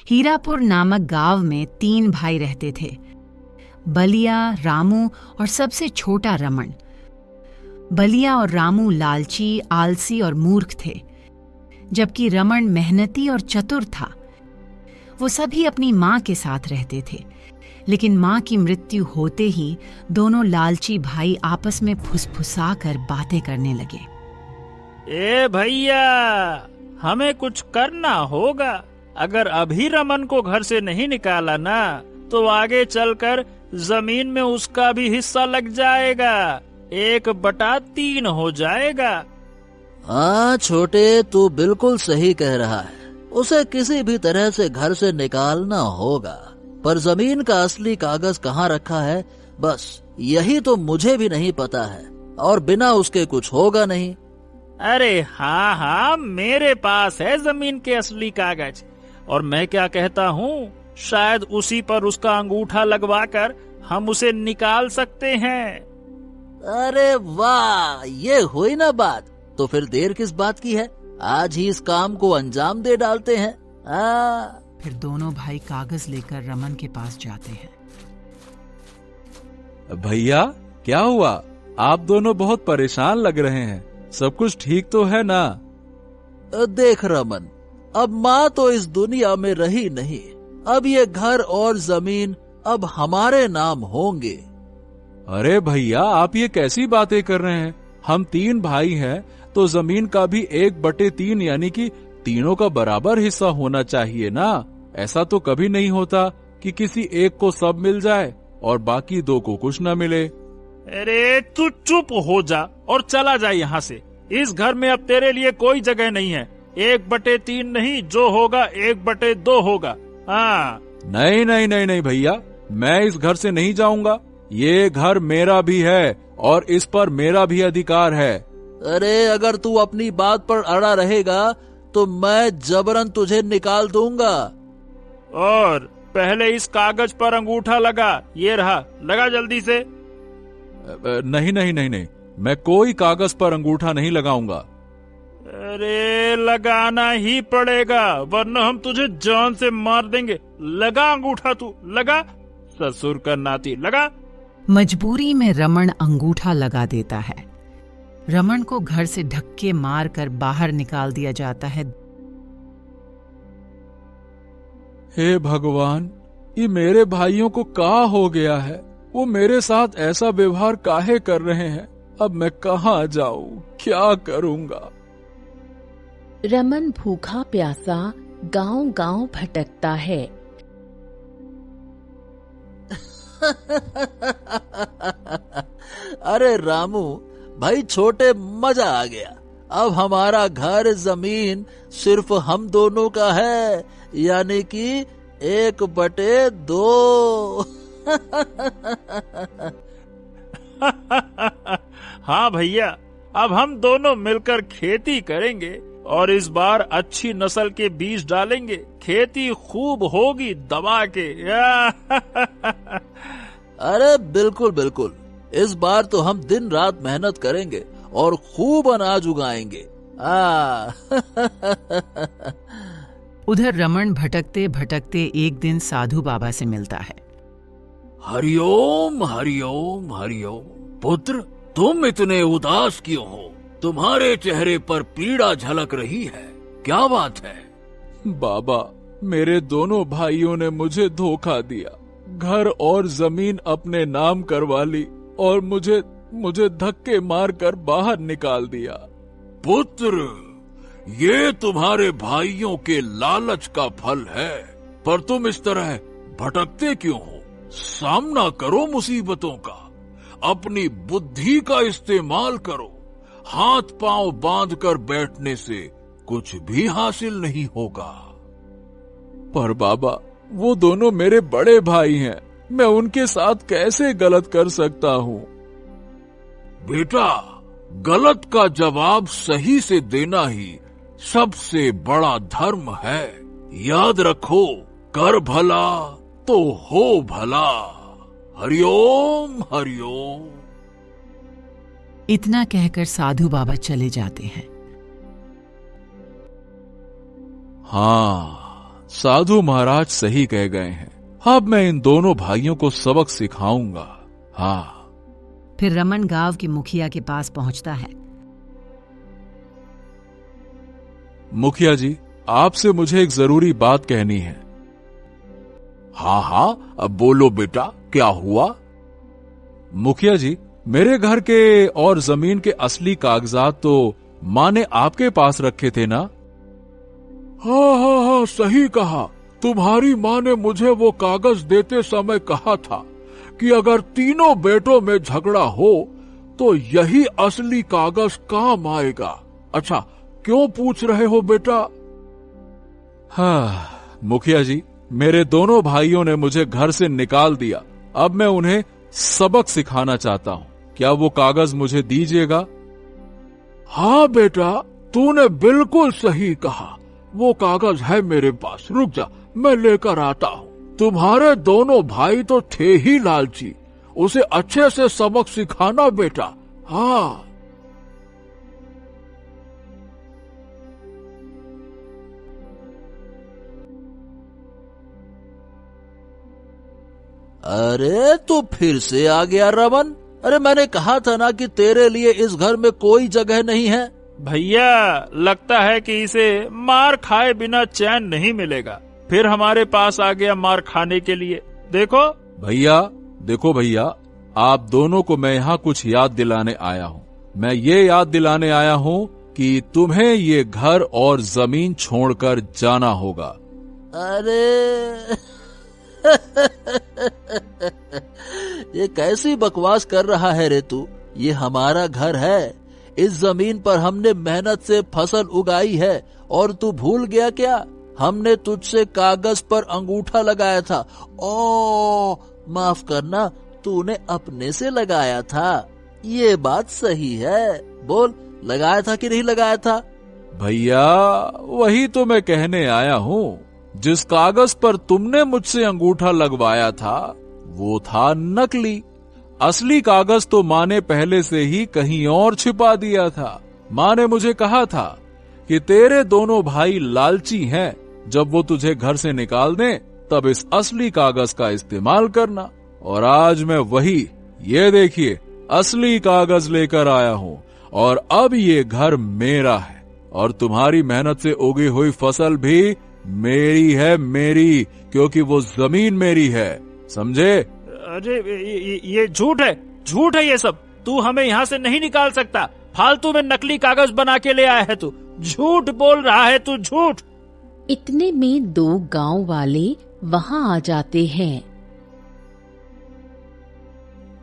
हीरापुर नामक गांव में 3 भाई रहते थे, बलिया, रामू और सबसे छोटा रमन। बलिया और रामू लालची, आलसी और मूर्ख थे, जबकि रमन मेहनती और चतुर था। वो सभी अपनी माँ के साथ रहते थे, लेकिन माँ की मृत्यु होते ही दोनों लालची भाई आपस में फुसफुसाकर बातें करने लगे। ए भैया, हमें कुछ करना होगा। अगर अभी रमन को घर से नहीं निकाला ना, तो आगे चलकर जमीन में उसका भी हिस्सा लग जाएगा, 1/3 हो जाएगा। हाँ छोटे, तू बिल्कुल सही कह रहा है। उसे किसी भी तरह से घर से निकालना होगा, पर जमीन का असली कागज कहाँ रखा है, बस यही तो मुझे भी नहीं पता है, और बिना उसके कुछ होगा नहीं। अरे हाँ हाँ, मेरे पास है जमीन के असली कागज, और मैं क्या कहता हूँ, शायद उसी पर उसका अंगूठा लगवाकर हम उसे निकाल सकते हैं। अरे वाह, ये हुई ना बात। तो फिर देर किस बात की है, आज ही इस काम को अंजाम दे डालते हैं। फिर दोनों भाई कागज लेकर रमन के पास जाते हैं। भैया, क्या हुआ? आप दोनों बहुत परेशान लग रहे हैं। सब कुछ ठीक तो है ना? देख रमन, अब माँ तो इस दुनिया में रही नहीं, अब ये घर और जमीन अब हमारे नाम होंगे। अरे भैया, आप ये कैसी बातें कर रहे हैं? हम 3 भाई हैं, तो जमीन का भी 1/3 यानी कि तीनों का बराबर हिस्सा होना चाहिए ना। ऐसा तो कभी नहीं होता कि किसी एक को सब मिल जाए और बाकी 2 को कुछ न मिले। अरे तू चुप हो जा और चला जा यहाँ से। इस घर में अब तेरे लिए कोई जगह नहीं है। 1/3 नहीं, जो होगा 1/2 होगा। हाँ। नहीं नहीं नहीं नहीं भैया, मैं इस घर से नहीं जाऊंगा। ये घर मेरा भी है और इस पर मेरा भी अधिकार है। अरे अगर तू अपनी बात पर अड़ा रहेगा तो मैं जबरन तुझे निकाल दूंगा। और पहले इस कागज पर अंगूठा लगा, ये रहा, लगा जल्दी से। नहीं नहीं नहीं नहीं, मैं कोई कागज पर अंगूठा नहीं लगाऊंगा। अरे लगाना ही पड़ेगा, वरना हम तुझे जान से मार देंगे। लगा अंगूठा, तू लगा, ससुर का नाती, लगा। मजबूरी में रमन अंगूठा लगा देता है। रमन को घर से धक्के मारकर बाहर निकाल दिया जाता है। हे भगवान, ये मेरे भाइयों को क्या हो गया है? वो मेरे साथ ऐसा व्यवहार काहे कर रहे हैं? अब मैं कहाँ जाऊं, क्या करूंगा? रमन भूखा प्यासा गांव-गांव भटकता है। अरे रामू भाई, छोटे, मजा आ गया। अब हमारा घर जमीन सिर्फ हम दोनों का है, यानी कि 1/2। हाँ भैया, अब हम दोनों मिलकर खेती करेंगे और इस बार अच्छी नस्ल के बीज डालेंगे। खेती खूब होगी दबा के। अरे बिल्कुल बिल्कुल, इस बार तो हम दिन रात मेहनत करेंगे और खूब अनाज उगाएंगे। उधर रमन भटकते भटकते एक दिन साधु बाबा से मिलता है। हरिओम हरिओम हरिओम। पुत्र, तुम इतने उदास क्यों हो? तुम्हारे चेहरे पर पीड़ा झलक रही है, क्या बात है? बाबा, मेरे दोनों भाइयों ने मुझे धोखा दिया, घर और जमीन अपने नाम करवा ली और मुझे धक्के मारकर बाहर निकाल दिया। पुत्र, ये तुम्हारे भाइयों के लालच का फल है, पर तुम इस तरह भटकते क्यों हो? सामना करो मुसीबतों का, अपनी बुद्धि का इस्तेमाल करो। हाथ पांव बांधकर बैठने से कुछ भी हासिल नहीं होगा। पर बाबा, वो दोनों मेरे बड़े भाई हैं, मैं उनके साथ कैसे गलत कर सकता हूँ? बेटा, गलत का जवाब सही से देना ही सबसे बड़ा धर्म है। याद रखो, कर भला तो हो भला। हरिओम हरिओम। इतना कहकर साधु बाबा चले जाते हैं। हाँ, साधु महाराज सही कह गए हैं। अब मैं इन दोनों भाइयों को सबक सिखाऊंगा। हाँ। फिर रमन गांव के मुखिया के पास पहुंचता है। मुखिया जी, आपसे मुझे एक जरूरी बात कहनी है। हाँ हाँ, अब बोलो बेटा, क्या हुआ? मुखिया जी, मेरे घर के और जमीन के असली कागजात तो माँ ने आपके पास रखे थे ना? हाँ हाँ हाँ, सही कहा। तुम्हारी माँ ने मुझे वो कागज देते समय कहा था कि अगर तीनों बेटों में झगड़ा हो तो यही असली कागज काम आएगा। अच्छा, क्यों पूछ रहे हो बेटा? हाँ मुखिया जी, मेरे दोनों भाइयों ने मुझे घर से निकाल दिया। अब मैं उन्हें सबक सिखाना चाहता हूँ। क्या वो कागज मुझे दीजिएगा? हाँ बेटा, तूने बिल्कुल सही कहा। वो कागज है मेरे पास, रुक जा, मैं लेकर आता हूँ। तुम्हारे दोनों भाई तो थे ही लालची, उसे अच्छे से सबक सिखाना बेटा। हाँ। अरे तो फिर से आ गया रमन। अरे मैंने कहा था ना कि तेरे लिए इस घर में कोई जगह नहीं है। भैया, लगता है कि इसे मार खाए बिना चैन नहीं मिलेगा। फिर हमारे पास आ गया मार खाने के लिए। देखो भैया, आप दोनों को मैं यहाँ कुछ याद दिलाने आया हूँ। मैं ये याद दिलाने आया हूँ कि तुम्हें ये घर और जमीन छोड़कर जाना होगा। अरे ये कैसी बकवास कर रहा है रे तू? ये हमारा घर है। इस जमीन पर हमने मेहनत से फसल उगाई है और तू भूल गया क्या? हमने तुझसे कागज पर अंगूठा लगाया था। ओ माफ करना, तूने अपने से लगाया था। ये बात सही है। बोल, लगाया था कि नहीं लगाया था? भैया, वही तो मैं कहने आया हूँ। जिस कागज पर तुमने मुझसे अंगूठा लगवाया था वो था नकली। असली कागज तो माँ ने पहले से ही कहीं और छिपा दिया था। माँ ने मुझे कहा था कि तेरे दोनों भाई लालची हैं, जब वो तुझे घर से निकाल दें तब इस असली कागज का इस्तेमाल करना। और आज मैं वही, ये देखिए, असली कागज लेकर आया हूँ। और अब ये घर मेरा है और तुम्हारी मेहनत से उगी हुई फसल भी मेरी है, मेरी, क्योंकि वो जमीन मेरी है। समझे? अरे ये झूठ है ये सब। तू हमें यहाँ से नहीं निकाल सकता। फालतू में नकली कागज बना के ले आया है तू। झूठ बोल रहा है तू, झूठ। इतने में दो गांव वाले वहां आ जाते हैं।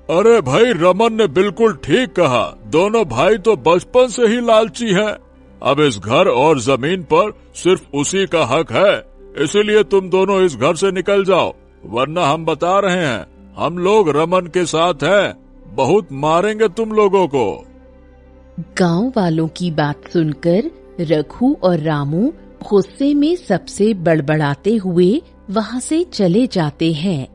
अरे भाई, रमन ने बिल्कुल ठीक कहा। दोनों भाई तो बचपन से ही लालची हैं। अब इस घर और जमीन पर सिर्फ उसी का हक है, इसीलिए तुम दोनों इस घर से निकल जाओ, वरना हम बता रहे हैं, हम लोग रमन के साथ हैं। बहुत मारेंगे तुम लोगों को। गांव वालों की बात सुनकर रघु और रामू गुस्से में सबसे बड़बड़ाते हुए वहां से चले जाते हैं।